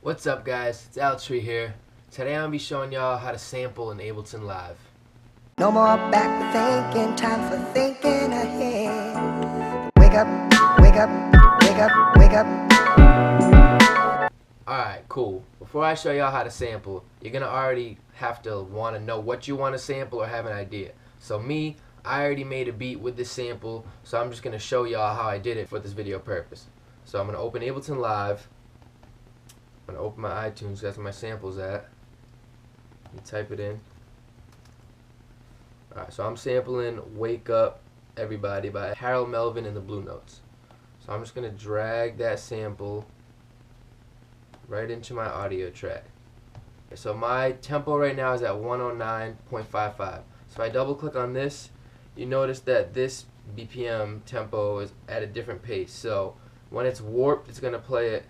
What's up, guys? It's Altree here. Today I'm going to be showing y'all how to sample in Ableton Live. No more backward thinking, time for thinking ahead. Wake up, wake up, wake up, wake up. Alright, cool. Before I show y'all how to sample, you're going to already have to want to know what you want to sample or have an idea. So me, I already made a beat with this sample, so I'm just going to show y'all how I did it for this video purpose. So I'm going to open Ableton Live. I'm going to open my iTunes, that's where my sample's at. You type it in. Alright, so I'm sampling Wake Up Everybody by Harold Melvin and the Blue Notes. So I'm just going to drag that sample right into my audio track. So my tempo right now is at 109.55. So if I double click on this, you notice that this BPM tempo is at a different pace. So when it's warped, it's going to play it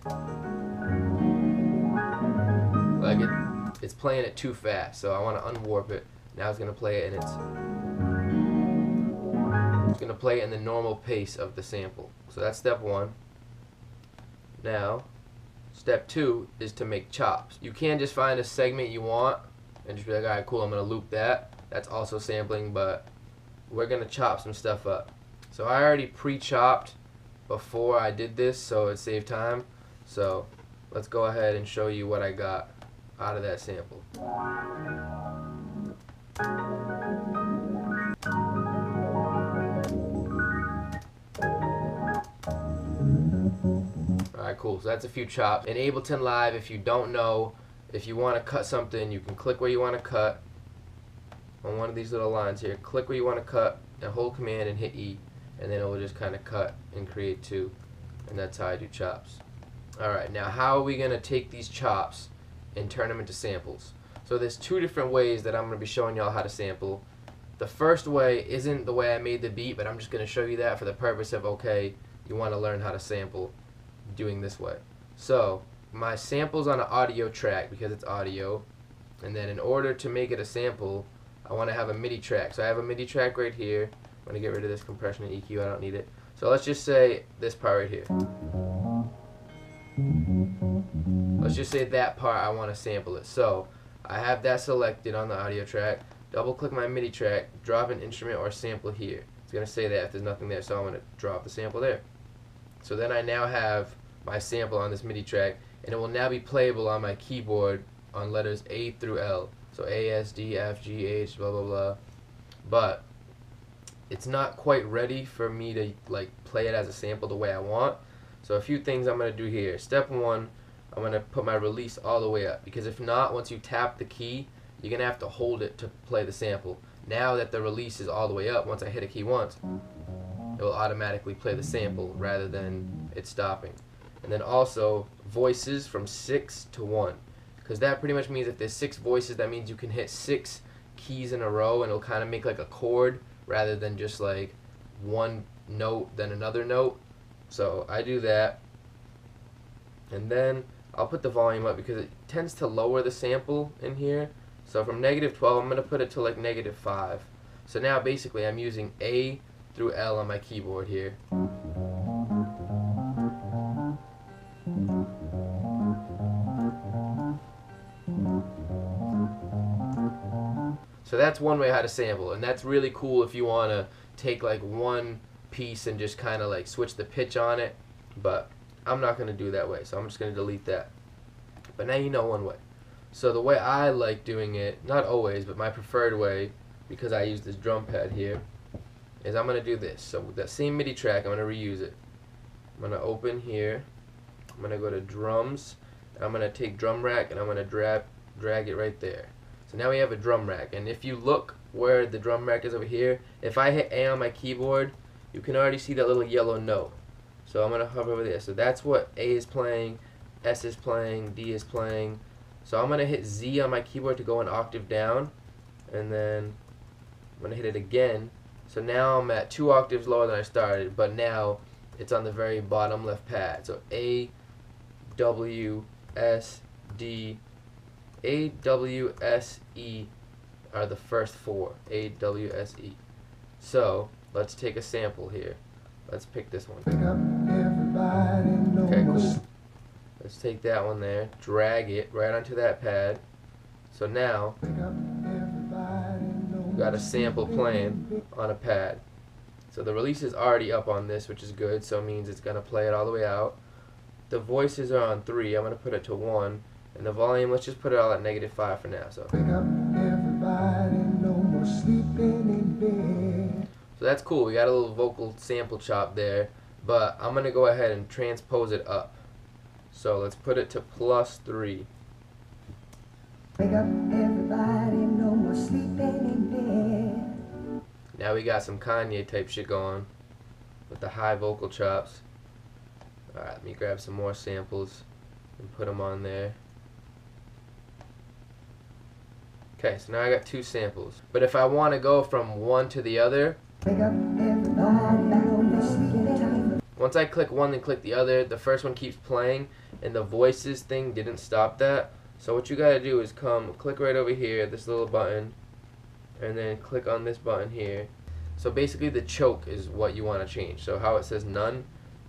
like it's playing it too fast. So I want to unwarp it. Now it's going to play it, and it's going to play it in the normal pace of the sample. So that's step one. Now step two is to make chops. You can't just find a segment you want and just be like, alright, cool, I'm going to loop that. That's also sampling, but we're going to chop some stuff up. So I already pre-chopped before I did this, so it saved time. So let's go ahead and show you what I got out of that sample. Alright, cool. So that's a few chops. In Ableton Live, if you don't know, if you want to cut something, you can click where you want to cut on one of these little lines here. Click where you want to cut and hold Command and hit E, and then it will just kind of cut and create two. And that's how I do chops. Alright, now how are we going to take these chops and turn them into samples? So there's two different ways that I'm going to be showing y'all how to sample. The first way isn't the way I made the beat, but I'm just going to show you that for the purpose of, okay, you want to learn how to sample doing this way. So my sample's on an audio track because it's audio, and then in order to make it a sample, I want to have a MIDI track. So I have a MIDI track right here. I'm going to get rid of this compression and EQ, I don't need it. So let's just say this part right here. Let's just say that part I want to sample it. So I have that selected on the audio track. Double click my MIDI track, drop an instrument or sample here. It's going to say that if there's nothing there, so I'm going to drop the sample there. So then I now have my sample on this MIDI track, and it will now be playable on my keyboard on letters A through L. So A, S, D, F, G, H, blah, blah, blah. But it's not quite ready for me to like play it as a sample the way I want. So a few things I'm going to do here. Step one, I'm going to put my release all the way up, because if not, once you tap the key, you're going to have to hold it to play the sample. Now that the release is all the way up, once I hit a key once, it will automatically play the sample rather than it stopping. And then also voices from 6 to 1, because that pretty much means if there's 6 voices, that means you can hit 6 keys in a row, and it'll kind of make like a chord rather than just like one note then another note. So I do that, and then I'll put the volume up because it tends to lower the sample in here. So from -12, I'm going to put it to like -5. So now basically I'm using A through L on my keyboard here. So that's one way how to sample, and that's really cool if you want to take like one piece and just kind of like switch the pitch on it, but I'm not going to do that way, so I'm just going to delete that. But now you know one way. So the way I like doing it, not always, but my preferred way, because I use this drum pad here, is I'm going to do this. So with that same MIDI track, I'm going to reuse it. I'm going to open here, I'm going to go to drums, and I'm going to take drum rack and I'm going to drag it right there. So now we have a drum rack, and if you look where the drum rack is over here, if I hit A on my keyboard, you can already see that little yellow note. So I'm going to hover over there. So that's what A is playing, S is playing, D is playing. So I'm going to hit Z on my keyboard to go an octave down, and then I'm going to hit it again. So now I'm at 2 octaves lower than I started, but now it's on the very bottom left pad. So A, W, S, D, A, W, S, E are the first 4. A, W, S, E. So let's take a sample here. Let's pick this one. Okay, cool. Let's take that one there, drag it right onto that pad. So now we've got a sample playing on a pad. So the release is already up on this, which is good, so it means it's going to play it all the way out. The voices are on 3, I'm going to put it to 1. And the volume, let's just put it all at -5 for now. So that's cool, we got a little vocal sample chop there. But I'm going to go ahead and transpose it up. So let's put it to +3. Wake up everybody, no more sleeping in bed. Now we got some Kanye type shit going with the high vocal chops. Alright, let me grab some more samples and put them on there. Okay, so now I got 2 samples. But if I want to go from one to the other, Wake up everybody, no more sleeping time. Once I click one and click the other, the first one keeps playing, and the voices thing didn't stop that. So what you gotta do is click right over here, this little button, and then click on this button here. So basically the choke is what you want to change. So how it says none,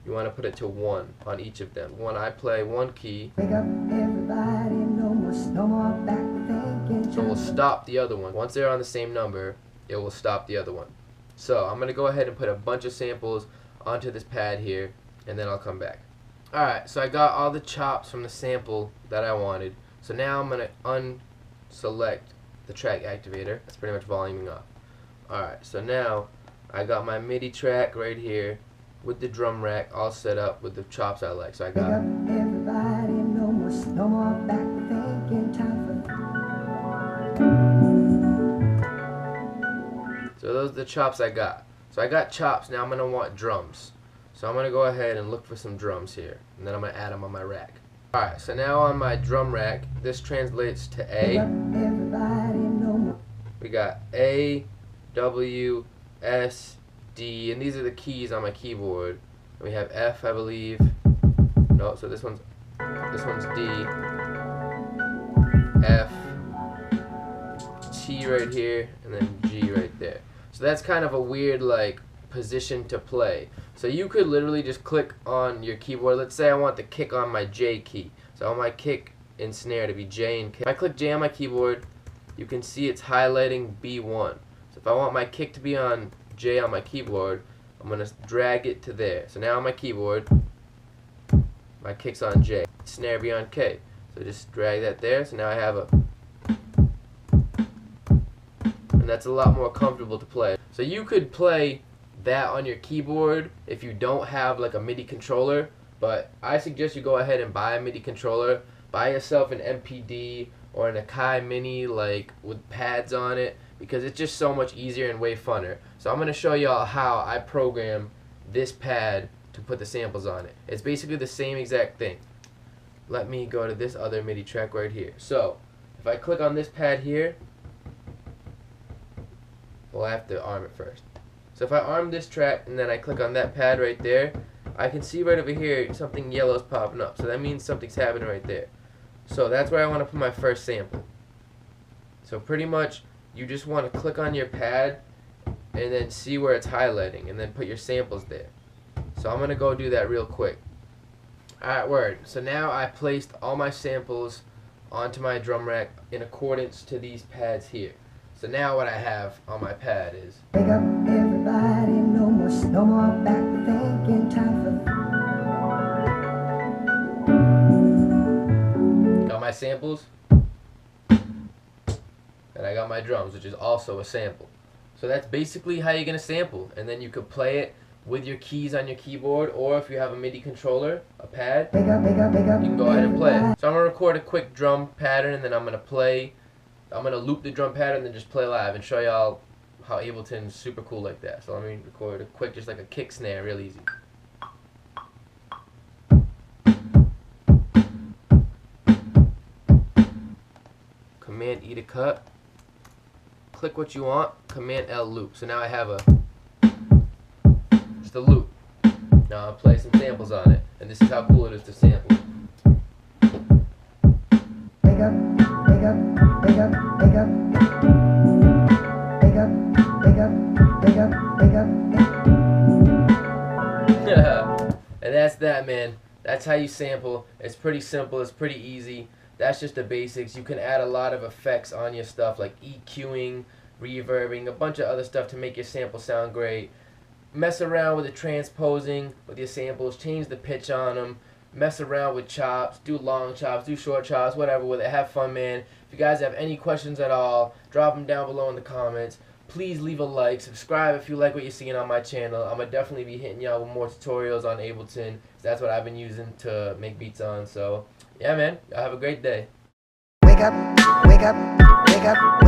you want to put it to 1 on each of them. When I play one key, Wake up everybody, no more back thinking. so we'll stop the other one. Once they're on the same number, it will stop the other one. So I'm gonna go ahead and put a bunch of samples onto this pad here, and then I'll come back. Alright, so I got all the chops from the sample that I wanted. So now I'm gonna unselect the track activator. That's pretty much voluming up. Alright, so now I got my MIDI track right here with the drum rack all set up with the chops I like. So I Wake got up everybody, no more back thinking time So those are the chops I got. So I got chops, now I'm going to want drums. So I'm going to go ahead and look for some drums here. And then I'm going to add them on my rack. Alright, so now on my drum rack, this translates to Wake A. up everybody, no more. We got A, W, S, D, and these are the keys on my keyboard. And we have F, I believe. No, so this one's D, F, T right here, and then G right there. So that's kind of a weird like position to play. So you could literally just click on your keyboard. Let's say I want the kick on my J key. So I want my kick and snare to be J and K. If I click J on my keyboard, you can see it's highlighting B1. So if I want my kick to be on J on my keyboard, I'm going to drag it to there. So now on my keyboard, my kick's on J. Snare be on K. So just drag that there. So now I have a... And that's a lot more comfortable to play. So you could play that on your keyboard if you don't have like a MIDI controller, but I suggest you go ahead and buy a MIDI controller. Buy yourself an MPD or an Akai Mini like with pads on it, because it's just so much easier and way funner. So I'm going to show y'all how I program this pad to put the samples on it. It's basically the same exact thing. Let me go to this other MIDI track right here. So if I click on this pad here, well, I have to arm it first. So if I arm this track and then I click on that pad right there, I can see right over here something yellow is popping up. So that means something's happening right there. So that's where I want to put my first sample. So pretty much you just want to click on your pad and then see where it's highlighting and then put your samples there. So I'm going to go do that real quick. Alright, word. So now I placed all my samples onto my drum rack in accordance to these pads here. So now what I have on my pad is... Wake up everybody, no more back thinking time Got my samples, and I got my drums, which is also a sample. So that's basically how you're going to sample, and then you could play it with your keys on your keyboard, or if you have a MIDI controller, a pad, Wake up, you can go ahead and play it. So I'm going to record a quick drum pattern, and then I'm going to loop the drum pattern and then just play live and show y'all how Ableton's super cool like that. So let me record a quick, just like a kick snare, real easy. Command E to cut. Click what you want. Command L loop. So now I have just a loop. Now I'll play some samples on it, and this is how cool it is to sample. Wake up, wake up, wake up, wake up. Wake up, wake up, wake up, wake up. And that's that, man. That's how you sample. It's pretty simple. It's pretty easy. That's just the basics. You can add a lot of effects on your stuff like EQing, reverbing, a bunch of other stuff to make your sample sound great. Mess around with the transposing with your samples. Change the pitch on them. Mess around with chops. Do long chops. Do short chops. Whatever with it. Have fun, man. If you guys have any questions at all, drop them down below in the comments. Please leave a like. Subscribe if you like what you're seeing on my channel. I'm going to definitely be hitting y'all with more tutorials on Ableton. That's what I've been using to make beats on. So, yeah, man. Y'all have a great day. Wake up, wake up, wake up.